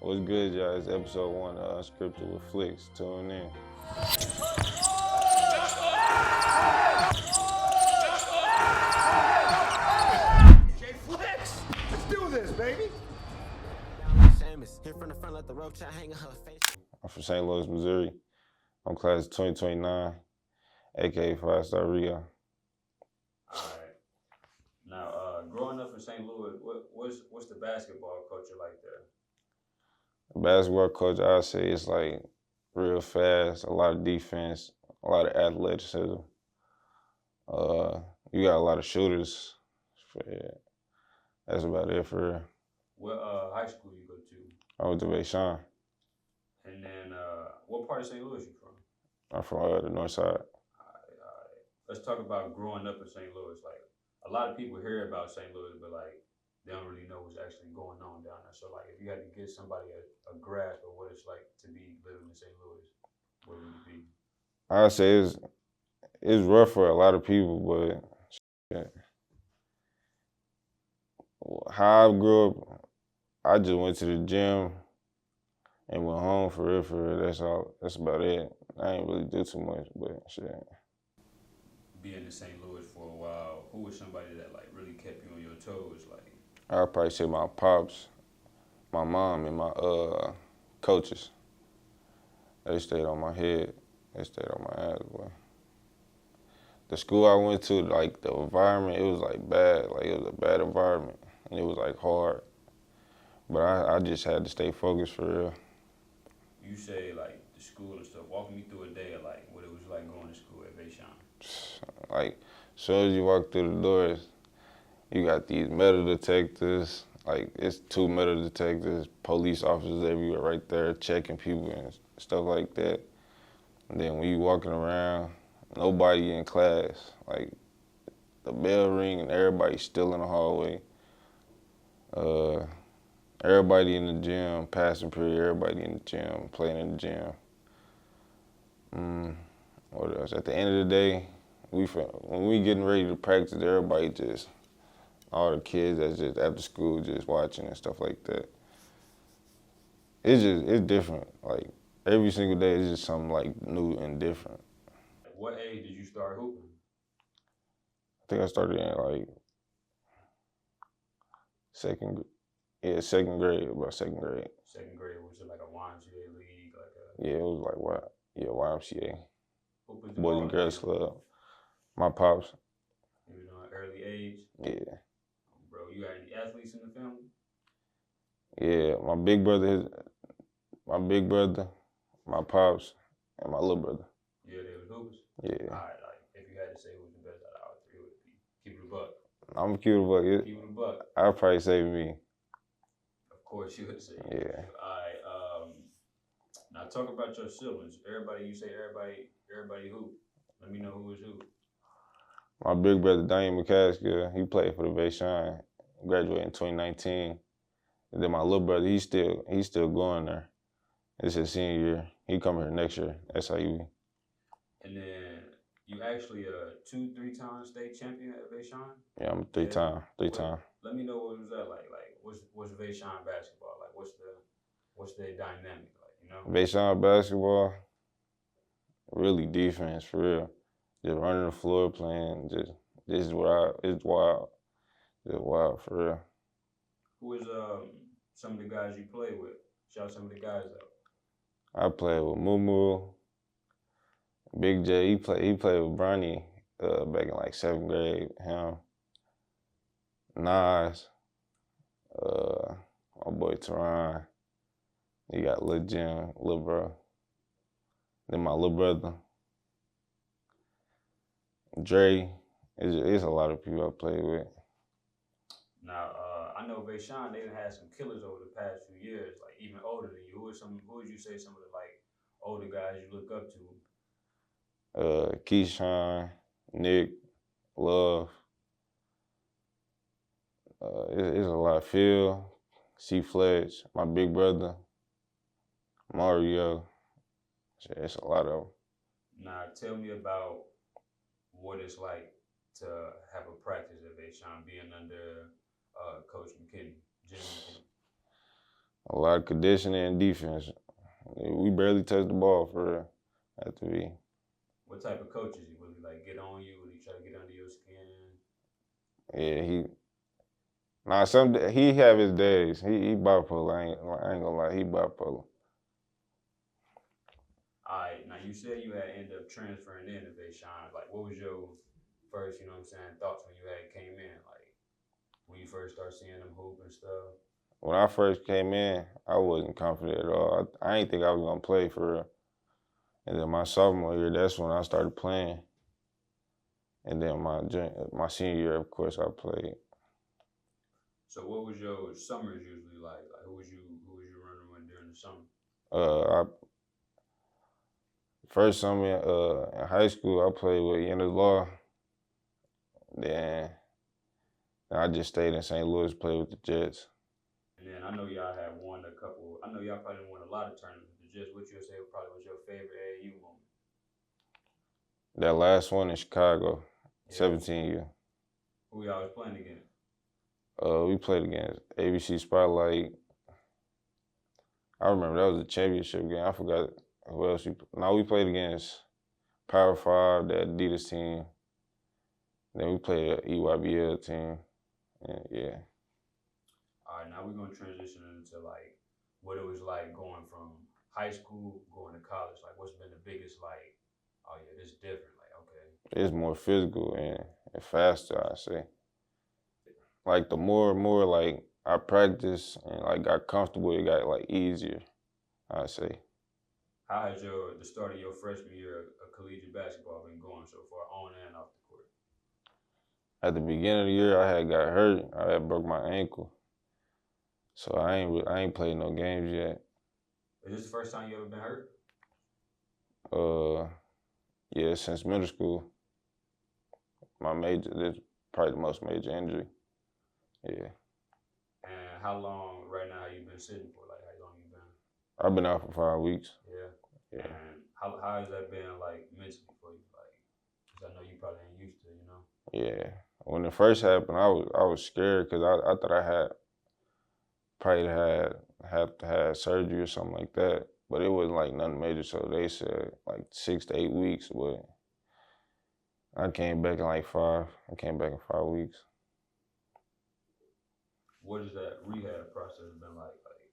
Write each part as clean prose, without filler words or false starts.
What's good, y'all? It's episode 1 of Unscripted with Flickz. Tune in. Jay Flickz, let's do this, baby. I'm from St. Louis, Missouri. I'm class of 2029, aka 5-star Rio. All right. Now, growing up in St. Louis, what's the basketball culture like there? The basketball coach, I'd say it's like real fast, a lot of defense, a lot of athleticism. You got a lot of shooters. That's about it for real. What high school you go to? I went to Vashon. And then what part of St. Louis you from? I'm from the north side. All right. Let's talk about growing up in St. Louis. Like, a lot of people hear about St. Louis, but like they don't really know what's actually going on down there. So like, if you had to give somebody a grasp of what it's like to be living in St. Louis, what would it be? I'd say it's rough for a lot of people, but shit. How I grew up, I just went to the gym and went home for real. That's all. That's about it. I ain't really do too much, but shit. Being in St. Louis for a while, who was somebody that like really kept you on your toes? Like, I'd probably say my pops, my mom, and my coaches. They stayed on my head. They stayed on my ass, boy. The school I went to, like the environment, it was like bad. Like it was a bad environment, and it was like hard. But I just had to stay focused for real. you say like the school and stuff. Walk me through a day of like what it was like going to school at Vashon. Like, as soon as you walk through the doors, you got these metal detectors. Like, it's 2 metal detectors, police officers everywhere right there checking people and stuff like that. And then when you walking around, nobody in class. Like, the bell ring and everybody's still in the hallway. Everybody in the gym, passing period, everybody in the gym, playing in the gym. What else? At the end of the day, when we getting ready to practice, everybody just, all the kids that's just after school just watching and stuff like that. It's different. Like, every single day is just something like new and different. At what age did you start hooping? I think I started in like second grade, Second grade, was it like a YMCA league, like a Yeah, it was like what? Yeah, YMCA, what was the Boys ball and Girls game? Club. My pops, You was on an early age, yeah. bro. You had any athletes in the family? Yeah, my big brother, my pops, and my little brother. Yeah, they was hoopers. Yeah. All right, like if you had to say who was the best out of all three, would it be? Keep it a buck. I'm a cute boy. Keep it a buck. I'd probably say me. Of course, you would say. Yeah. All right. Now talk about your siblings. You say everybody who? Let me know who is who. My big brother, McCaskill, he played for the Vashon, graduated in 2019. And then my little brother, he's still going there. It's his senior year. He coming here next year. SIU. And then you actually a 2-3-time state champion at Vashon? Yeah, I'm three time. Let me know what was that like. Like what's Vashon basketball like? What's the dynamic like? You know? Vashon basketball, really defense for real. Just running the floor, playing. It's wild. Just wild for real. Who is some of the guys you play with? Shout some of the guys out. I played with Mumu, Big J. He played with Bronny back in like 7th grade. Him, Nas, my boy Teron. You got Lil Jim, Lil Bro. Then my little brother, Dre. It's a lot of people I played with. Now, I know Vashon, they done had some killers over the past few years, like even older than you. Who would you say some of the like older guys you look up to? Keyshawn, Nick, Love. It's a lot. Phil, C. Fletch, my big brother, Mario. It's a lot of them. Now, tell me about what it's like to have a practice at Vashon, being under Coach McKinney, Jim A lot of conditioning and defense. We barely touched the ball for real at the V. What type of coaches he really like get on you? Would he try to get under your skin? Yeah, he have his days. He bipolar. I ain't gonna lie, he bipolar. All right, now you said you had ended up transferring in to Vaishon. Like, what was your first, thoughts when you had came in? Like, when you first started seeing them hoop and stuff? When I first came in, I wasn't confident at all. I didn't think I was gonna play for real. And then my sophomore year, that's when I started playing. And then my senior year, of course, I played. So what was your summers usually like? Like who was you running with during the summer? I First summer in high school, I played with Yenna's Law. Then I just stayed in St. Louis, played with the Jets. And then I know y'all had won a couple. I know y'all probably won a lot of tournaments with the Jets. What you say probably was your favorite AAU moment? That last one in Chicago, Yeah. 17 year. Who y'all was playing against? We played against ABC Spotlight. I remember that was a championship game. I forgot who else we played against Power 5, the Adidas team. Then we played an EYBL team. And yeah. All right, now we're gonna transition into like what it was like going from high school going to college. Like, what's been the biggest like? Oh yeah, this is different. Like, okay. It's more physical and faster, I say. Like the more and more like I practiced and like got comfortable, it got like easier, I say. How has the start of your freshman year of collegiate basketball been going so far, on and off the court? At the beginning of the year, I had got hurt. I had broke my ankle, so I ain't played no games yet. Is this the first time you ever been hurt? Yeah, since middle school. This is probably the most major injury. Yeah. And how long right now have you been sitting for? Like, how long you been? I've been out for 5 weeks. Yeah. Yeah. And how has that been like mentally for you? Like, 'cause I know you probably ain't used to, Yeah. When it first happened, I was scared because I thought I had probably have to have surgery or something like that. But it wasn't like nothing major, so they said like 6 to 8 weeks. But I came back in like 5. I came back in 5 weeks. What has that rehab process been like? Like,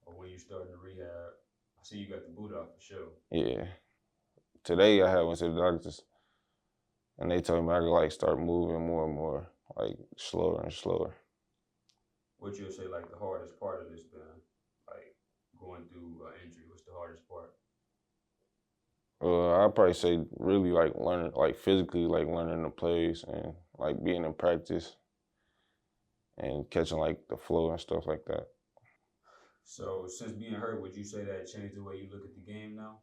or when you started the rehab, I see you got the boot off for sure. Yeah. Today I went to the doctors, and they told me I could like start moving more and more, like slower and slower. What you'll say like the hardest part of this been, like going through an injury? What's the hardest part? I'd probably say really like learning, like physically, like learning the plays and like being in practice and catching like the flow and stuff like that. So since being hurt, would you say that changed the way you look at the game now?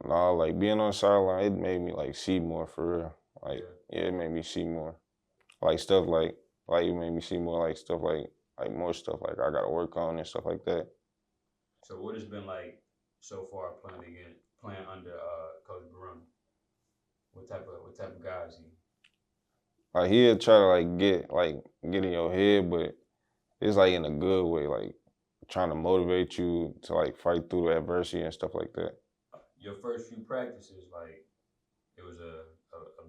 No, like being on the sideline, it made me like see more for real. Like yeah, it made me see more, like stuff like it made me see more like stuff like more stuff like I gotta work on and stuff like that. So what has been like so far playing under Coach Barone? What type of guy is he? Like he'll try to get in your head, but it's like in a good way, like trying to motivate you to like fight through the adversity and stuff like that. Your first few practices, like it was a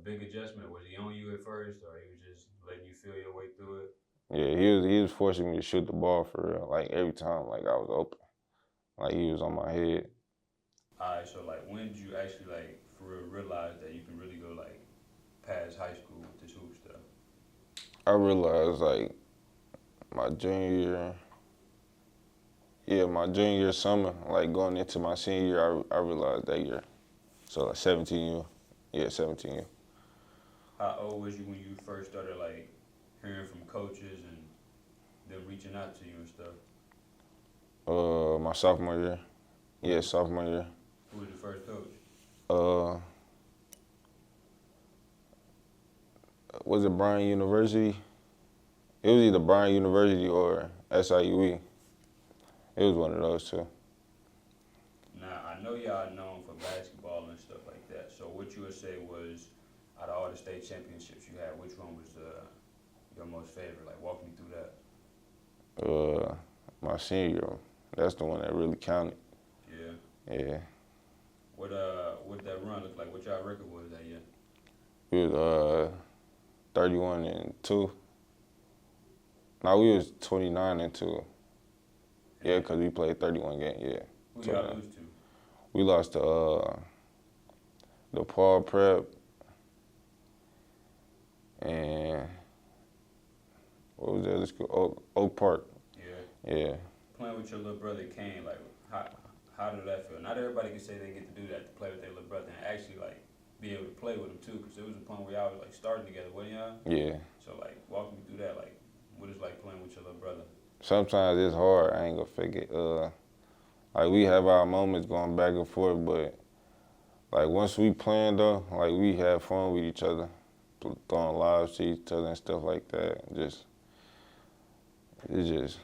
big adjustment. Was he on you at first, or he was just letting you feel your way through it? Yeah, he was forcing me to shoot the ball for real, like every time, like I was open, like he was on my head. All right, so like when did you actually like for real realize that you can really go like past high school with this hoop stuff? I realized like my junior year. Yeah, my junior year summer, like going into my senior year, I realized that year. So like 17 year. Yeah, 17 year. How old was you when you first started like hearing from coaches and them reaching out to you and stuff? My sophomore year. Yeah, sophomore year. Who was the first coach? Was it Bryan University? It was either Bryan University or SIUE. It was one of those two. Now, I know y'all known for basketball and stuff like that. So what you would say was, out of all the state championships you had, which one was Your most favorite? Like, walk me through that. My senior year. That's the one that really counted. Yeah. Yeah. What that run look like? What y'all record was that year? We was 31-2. No, we was 29-2. Yeah, cause we played 31 games. Yeah. Who y'all lose to? We lost to the Paul Prep and what was the other school? Oak Park. Yeah. Yeah. Playing with your little brother Kane, like how did that feel? Not everybody can say they get to do that, to play with their little brother and actually like be able to play with him too, because there was a point where y'all was like starting together, wasn't y'all? Yeah. So like walk me through that, like what it's like playing with your little brother. Sometimes it's hard. I ain't gonna fake it. Like we have our moments going back and forth, but like once we playing though, like we have fun with each other, throwing lives to each other and stuff like that. It's just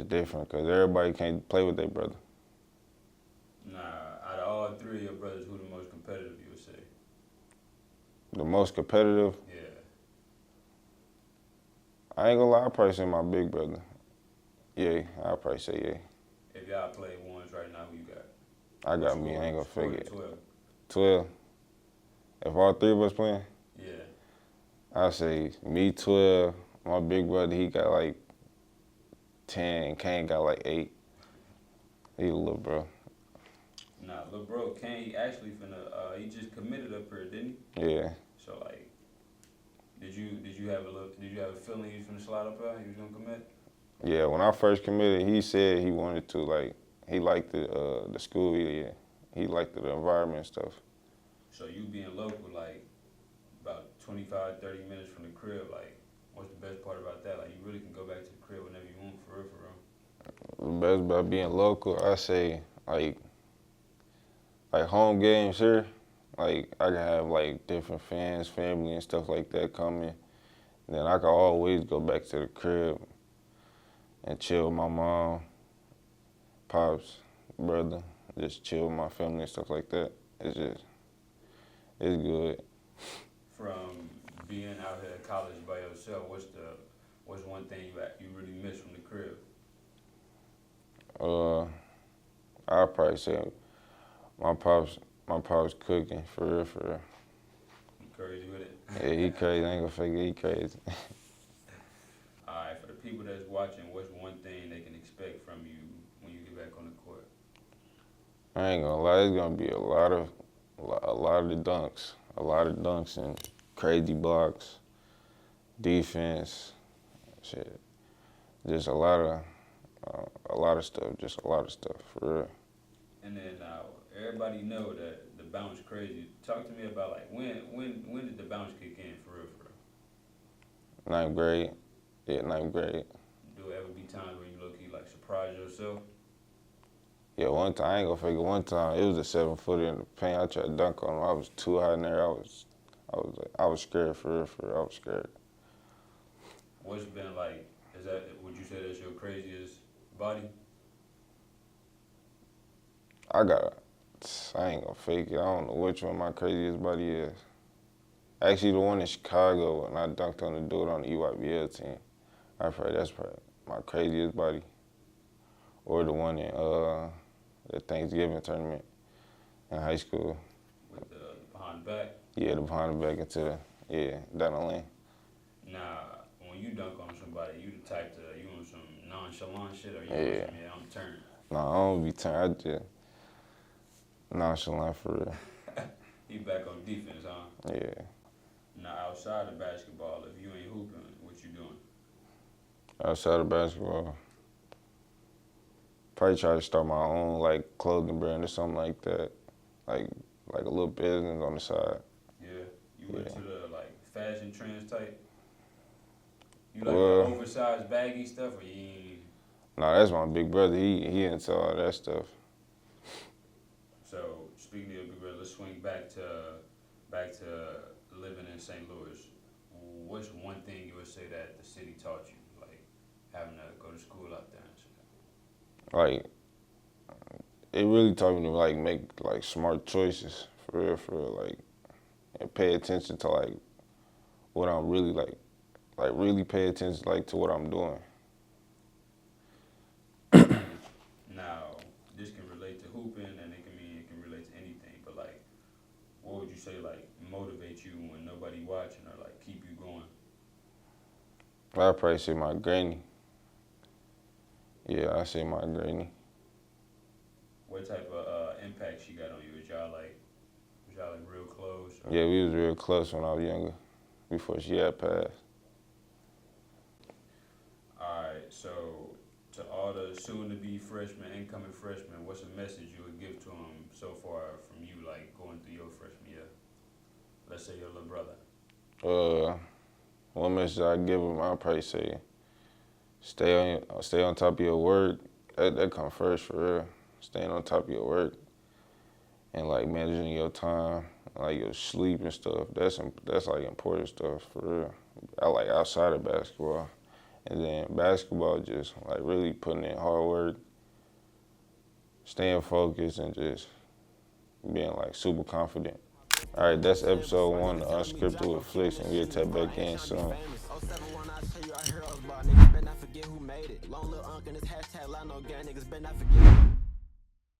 different because everybody can't play with their brother. Nah, out of all three of your brothers, who the most competitive you would say? The most competitive, Yeah. I ain't gonna lie, I'll probably say my big brother. Yeah, I'll probably say yeah. If y'all play ones right now, who you got? I got me, I ain't gonna Score fake it. 12. 12. If all three of us playing, Yeah. I say me 12, my big brother, he got like 10, and Kane got like 8. He a little bro. Nah, lil' bro, Kane, he actually he just committed up here, didn't he? Yeah. So like, did you have a feeling he was finna slide up here? He was gonna commit? Yeah, when I first committed, he said he wanted to, like, he liked the school, yeah. He liked the environment and stuff. So you being local, like, about 25, 30 minutes from the crib, like, what's the best part about that? Like, you really can go back to the crib whenever you want, for real, for real. The best about being local, I say, like home games here, like, I can have, like, different fans, family and stuff like that coming. And then I can always go back to the crib and chill with my mom, pops, brother, just chill with my family and stuff like that. It's good. From being out here at college by yourself, what's one thing you really miss from the crib? I'll probably say my pops cooking, for real, for real. You crazy with it? Yeah, he crazy, I ain't gonna fake it, he crazy. Alright, for the people that's watching, what's one thing they can expect from you when you get back on the court? I ain't gonna lie, it's gonna be a lot of the dunks and crazy blocks, defense, shit. Just a lot of stuff, for real. And then everybody know that the bounce crazy. Talk to me about like when did the bounce kick in for real, for real? 9th grade, yeah, 9th grade. Do it ever be times where you low key like surprise yourself? Yeah, one time, I ain't gonna fake it, one time, it was a 7-footer in the paint. I tried to dunk on him. I was too high in there. I was scared, for real, I was scared. What's been like, would you say that's your craziest body? I ain't gonna fake it. I don't know which one my craziest body is. Actually, the one in Chicago when I dunked on the dude on the EYBL team. That's probably my craziest body. Or the one in the Thanksgiving tournament in high school. With the behind the back? Yeah, the behind the back into down the lane. Nah, when you dunk on somebody, you the type to, you on some nonchalant shit or you Yeah. on some, I'm turned? Nah, I don't be turned. I just nonchalant, for real. You back on defense, huh? Yeah. Now outside of basketball, if you ain't hooping, what you doing? Outside of basketball, probably try to start my own like clothing brand or something like that, like a little business on the side. Yeah, you went Yeah. to the like fashion trends type. You like Well, the oversized baggy stuff, or you ain't? Nah, that's my big brother. He into all that stuff. So speaking of your big brother, let's swing back to living in St. Louis. What's one thing you would say that the city taught you, like having to go to school out there and shit? Like, it really taught me to like make like smart choices, for real, like, and pay attention to like what I'm really like like really pay attention like to what I'm doing. Now, this can relate to hooping, and it can relate to anything. But like, what would you say like motivate you when nobody watching, or like keep you going? I'd probably say my granny. Yeah, I say my granny. What type of impact she got on you? Was y'all like real close? Or? Yeah, we was real close when I was younger, before she had passed. All right, so to all the soon-to-be freshmen, incoming freshmen, what's a message you would give to them so far from you, like going through your freshman year? Let's say your little brother. One message I give them, I'll probably say, stay on top of your work. That come first for real. Staying on top of your work and like managing your time, like your sleep and stuff. That's like important stuff for real. I like outside of basketball, and then basketball just like really putting in hard work, staying focused, and just being like super confident. All right, that's episode 1 of Unscripted with Flickz, and we'll tap back in soon. Better not forget who made it. Long little unk and his hashtag, line no gang niggas, better not forget.